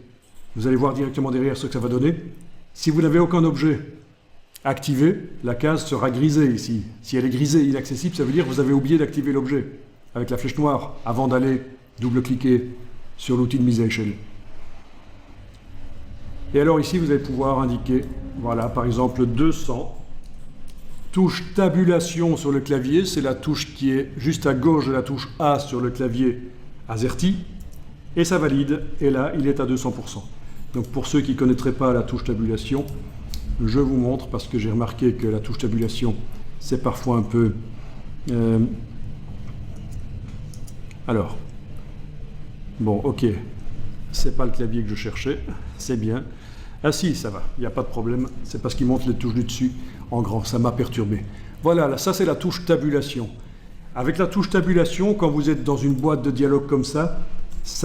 Vous allez voir directement derrière ce que ça va donner. Si vous n'avez aucun objet activé, la case sera grisée ici. Si elle est grisée inaccessible, ça veut dire que vous avez oublié d'activer l'objet avec la flèche noire avant d'aller double-cliquer sur l'outil de mise à échelle. Et alors ici, vous allez pouvoir indiquer, voilà, par exemple 200. Touche tabulation sur le clavier, c'est la touche qui est juste à gauche de la touche A sur le clavier AZERTY. Et ça valide, et là, il est à 200%. Donc pour ceux qui ne connaîtraient pas la touche tabulation, je vous montre, parce que j'ai remarqué que la touche tabulation, c'est parfois un peu... Alors, bon, ok, c'est pas le clavier que je cherchais, c'est bien. Ah si, ça va, il n'y a pas de problème, c'est parce qu'il montre les touches du dessus en grand, ça m'a perturbé. Voilà, ça c'est la touche tabulation. Avec la touche tabulation, quand vous êtes dans une boîte de dialogue comme ça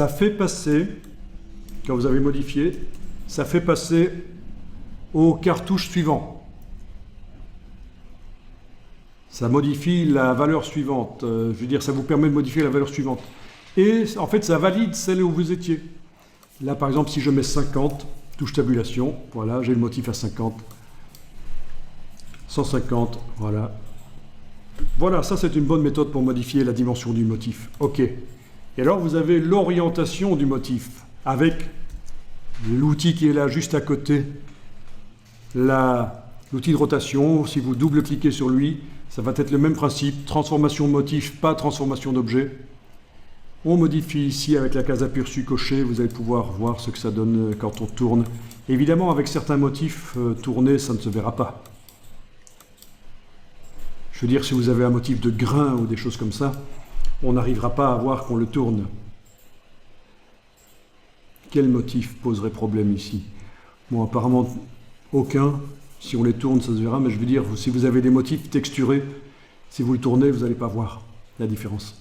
fait passer, quand vous avez modifié, ça fait passer au cartouche suivant. Ça modifie la valeur suivante. Je veux dire, ça vous permet de modifier la valeur suivante. Et en fait, ça valide celle où vous étiez. Là, par exemple, si je mets 50, touche tabulation, voilà, j'ai le motif à 50. 150, voilà. Voilà, ça c'est une bonne méthode pour modifier la dimension du motif. OK. Et alors, vous avez l'orientation du motif avec l'outil qui est là juste à côté, l'outil de rotation. Si vous double-cliquez sur lui, ça va être le même principe, transformation de motif, pas transformation d'objet. On modifie ici avec la case aperçu cochée, vous allez pouvoir voir ce que ça donne quand on tourne. Évidemment, avec certains motifs tournés, ça ne se verra pas. Je veux dire, si vous avez un motif de grain ou des choses comme ça, on n'arrivera pas à voir qu'on le tourne. Quel motif poserait problème ici? Bon, apparemment, aucun. Si on les tourne, ça se verra, mais je veux dire, si vous avez des motifs texturés, si vous le tournez, vous n'allez pas voir la différence.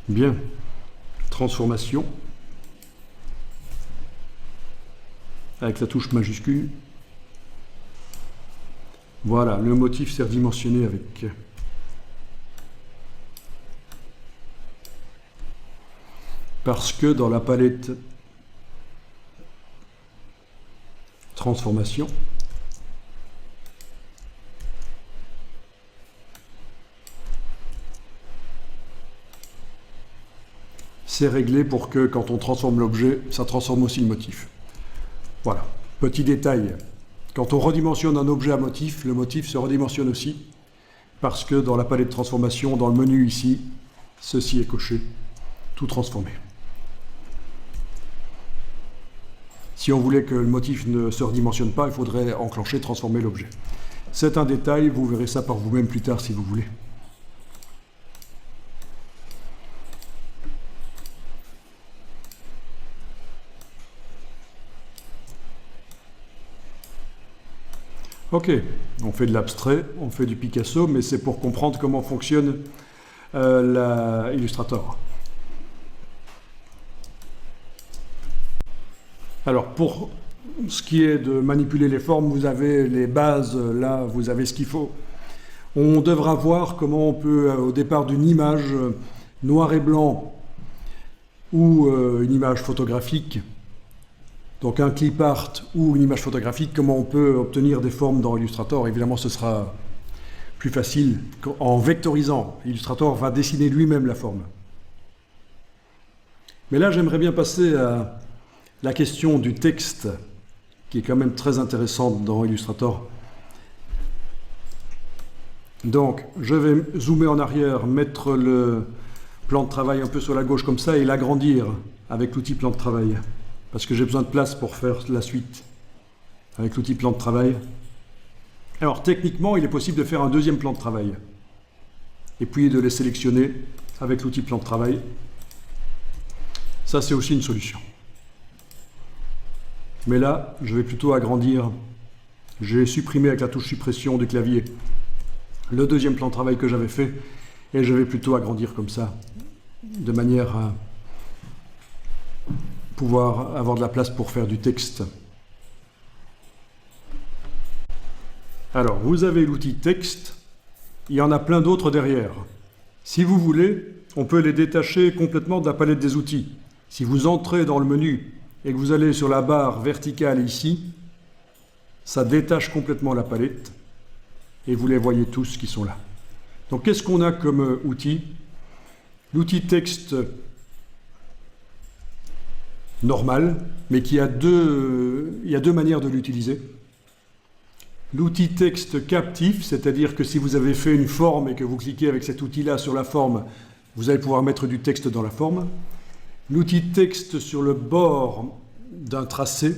Bien. Transformation. Avec la touche majuscule. Voilà, le motif s'est redimensionné avec. Parce que dans la palette transformation, c'est réglé pour que quand on transforme l'objet, ça transforme aussi le motif. Voilà, petit détail. Quand on redimensionne un objet à motif, le motif se redimensionne aussi, parce que dans la palette de transformation, dans le menu ici, ceci est coché, tout transformé. Si on voulait que le motif ne se redimensionne pas, il faudrait enclencher, transformer l'objet. C'est un détail, vous verrez ça par vous-même plus tard si vous voulez. Ok, on fait de l'abstrait, on fait du Picasso, mais c'est pour comprendre comment fonctionne Illustrator. Alors, pour ce qui est de manipuler les formes, vous avez les bases, là, vous avez ce qu'il faut. On devra voir comment on peut, au départ d'une image noir et blanc ou une image photographique, donc un clip art ou une image photographique, comment on peut obtenir des formes dans Illustrator. Évidemment, ce sera plus facile en vectorisant. Illustrator va dessiner lui-même la forme. Mais là, j'aimerais bien passer à la question du texte, qui est quand même très intéressante dans Illustrator. Donc, je vais zoomer en arrière, mettre le plan de travail un peu sur la gauche comme ça et l'agrandir avec l'outil plan de travail. Parce que j'ai besoin de place pour faire la suite avec l'outil plan de travail. Alors techniquement, il est possible de faire un deuxième plan de travail et puis de les sélectionner avec l'outil plan de travail. Ça, c'est aussi une solution. Mais là, je vais plutôt agrandir. J'ai supprimé avec la touche suppression du clavier le deuxième plan de travail que j'avais fait et je vais plutôt agrandir comme ça, de manière à pouvoir avoir de la place pour faire du texte. Alors, vous avez l'outil texte, il y en a plein d'autres derrière. Si vous voulez, on peut les détacher complètement de la palette des outils. Si vous entrez dans le menu et que vous allez sur la barre verticale ici, ça détache complètement la palette et vous les voyez tous qui sont là. Donc, qu'est-ce qu'on a comme outil? L'outil texte normal, mais qui a il y a deux manières de l'utiliser. L'outil texte captif, c'est-à-dire que si vous avez fait une forme et que vous cliquez avec cet outil-là sur la forme, vous allez pouvoir mettre du texte dans la forme. L'outil texte sur le bord d'un tracé,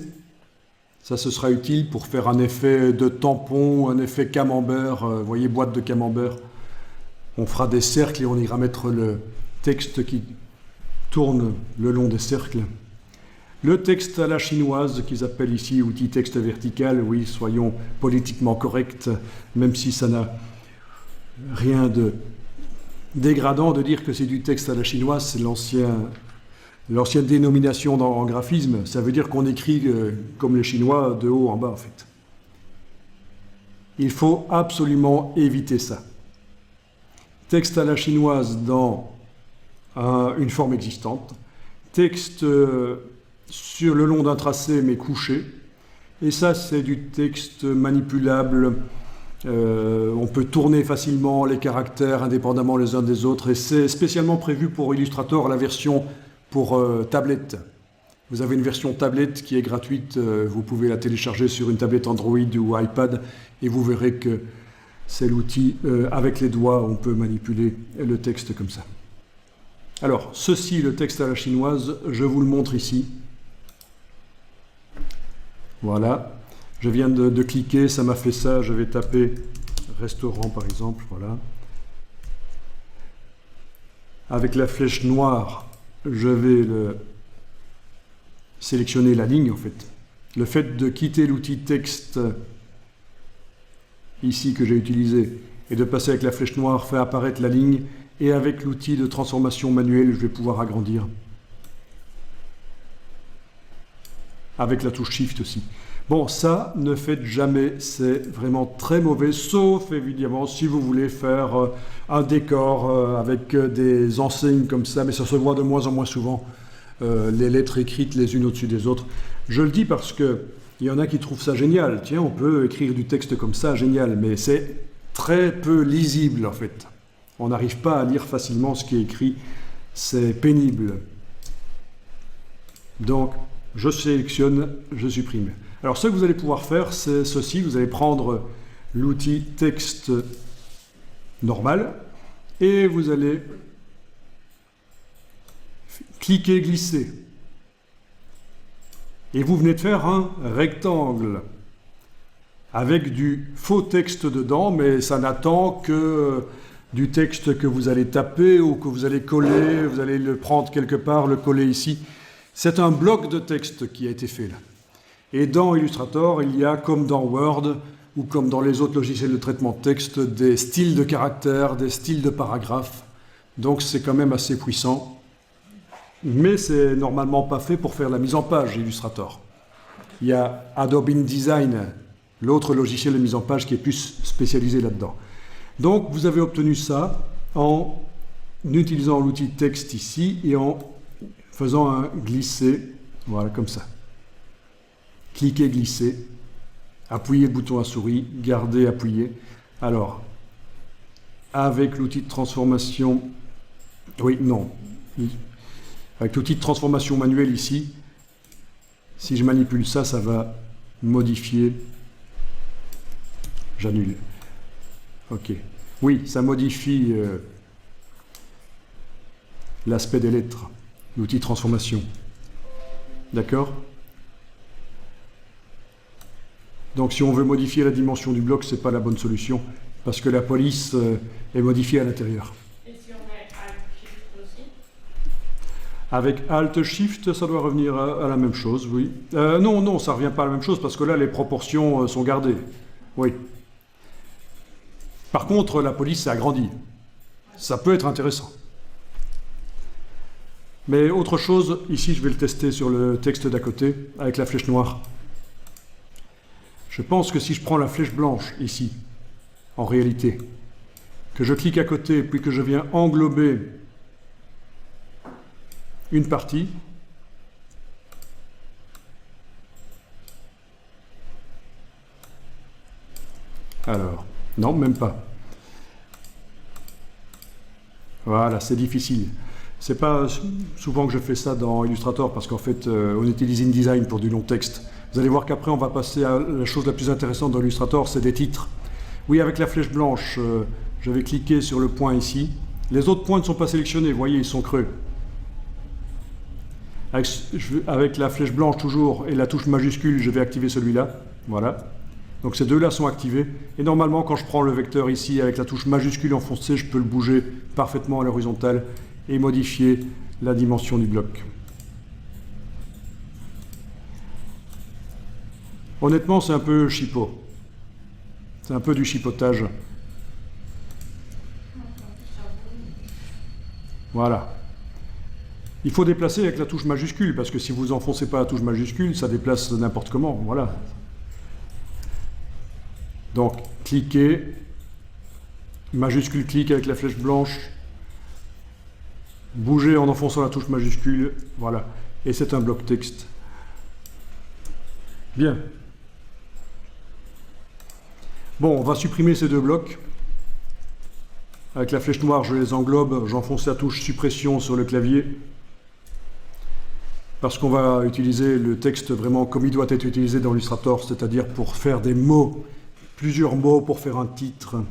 ça ce sera utile pour faire un effet de tampon, un effet camembert, vous voyez, boîte de camembert. On fera des cercles et on ira mettre le texte qui tourne le long des cercles. Le texte à la chinoise, qu'ils appellent ici outil texte vertical, oui, soyons politiquement corrects, même si ça n'a rien de dégradant de dire que c'est du texte à la chinoise, c'est l'ancienne dénomination en graphisme. Ça veut dire qu'on écrit comme les Chinois de haut en bas, en fait. Il faut absolument éviter ça. Texte à la chinoise dans une forme existante. Texte sur le long d'un tracé mais couché. Et ça, c'est du texte manipulable. On peut tourner facilement les caractères indépendamment les uns des autres. Et c'est spécialement prévu pour Illustrator, la version pour tablette. Vous avez une version tablette qui est gratuite. Vous pouvez la télécharger sur une tablette Android ou iPad. Et vous verrez que c'est l'outil, avec les doigts, on peut manipuler le texte comme ça. Alors, ceci, le texte à la chinoise, je vous le montre ici. Voilà. Je viens de cliquer, ça m'a fait ça. Je vais taper restaurant, par exemple. Voilà. Avec la flèche noire, je vais sélectionner la ligne, en fait. Le fait de quitter l'outil texte ici que j'ai utilisé et de passer avec la flèche noire fait apparaître la ligne, et avec l'outil de transformation manuelle, je vais pouvoir agrandir. Avec la touche Shift aussi. Bon, ça, ne faites jamais, c'est vraiment très mauvais, sauf évidemment si vous voulez faire un décor avec des enseignes comme ça, mais ça se voit de moins en moins souvent, les lettres écrites les unes au-dessus des autres. Je le dis parce que il y en a qui trouvent ça génial. Tiens, on peut écrire du texte comme ça, génial, mais c'est très peu lisible en fait. On n'arrive pas à lire facilement ce qui est écrit, c'est pénible. Donc, je sélectionne, je supprime. Alors, ce que vous allez pouvoir faire, c'est ceci. Vous allez prendre l'outil texte normal et vous allez cliquer, glisser. Et vous venez de faire un rectangle avec du faux texte dedans, mais ça n'attend que du texte que vous allez taper ou que vous allez coller, vous allez le prendre quelque part, le coller ici. C'est un bloc de texte qui a été fait là. Et dans Illustrator, il y a, comme dans Word ou comme dans les autres logiciels de traitement de texte, des styles de caractères, des styles de paragraphes. Donc c'est quand même assez puissant. Mais c'est normalement pas fait pour faire la mise en page Illustrator. Il y a Adobe InDesign, l'autre logiciel de mise en page qui est plus spécialisé là-dedans. Donc vous avez obtenu ça en utilisant l'outil texte ici et en faisant un glisser, voilà comme ça. Cliquez, glisser, appuyez le bouton à souris, gardez, appuyez. Alors, avec l'outil de transformation, avec l'outil de transformation manuelle ici, si je manipule ça, ça va modifier. J'annule. OK. Oui, ça modifie l'aspect des lettres, l'outil de transformation. D'accord ? Donc si on veut modifier la dimension du bloc, ce n'est pas la bonne solution, parce que la police est modifiée à l'intérieur. Et si on met Alt-Shift aussi? Avec Alt-Shift, ça doit revenir à la même chose, oui. Non, ça ne revient pas à la même chose, parce que là, les proportions sont gardées. Oui. Par contre, la police s'est agrandie. Ça peut être intéressant. Mais autre chose, ici, je vais le tester sur le texte d'à côté, avec la flèche noire. Je pense que si je prends la flèche blanche, ici, en réalité, que je clique à côté, puis que je viens englober une partie, alors, non, même pas. Voilà, c'est difficile. C'est pas souvent que je fais ça dans Illustrator, parce qu'en fait, on utilise InDesign pour du long texte. Vous allez voir qu'après, on va passer à la chose la plus intéressante dans Illustrator, c'est des titres. Oui, avec la flèche blanche, je vais cliquer sur le point ici. Les autres points ne sont pas sélectionnés, vous voyez, ils sont creux. Avec la flèche blanche toujours et la touche majuscule, je vais activer celui-là. Voilà. Donc ces deux-là sont activés. Et normalement, quand je prends le vecteur ici avec la touche majuscule enfoncée, je peux le bouger parfaitement à l'horizontale et modifier la dimension du bloc. Honnêtement, c'est un peu chipot. C'est un peu du chipotage. Voilà. Il faut déplacer avec la touche majuscule, parce que si vous enfoncez pas la touche majuscule, ça déplace n'importe comment. Voilà. Donc, cliquez, majuscule clic avec la flèche blanche, bougez en enfonçant la touche majuscule, voilà. Et c'est un bloc texte. Bien. Bon, on va supprimer ces deux blocs. Avec la flèche noire, je les englobe, j'enfonce la touche suppression sur le clavier. Parce qu'on va utiliser le texte vraiment comme il doit être utilisé dans Illustrator, c'est-à-dire pour faire des mots, plusieurs mots pour faire un titre.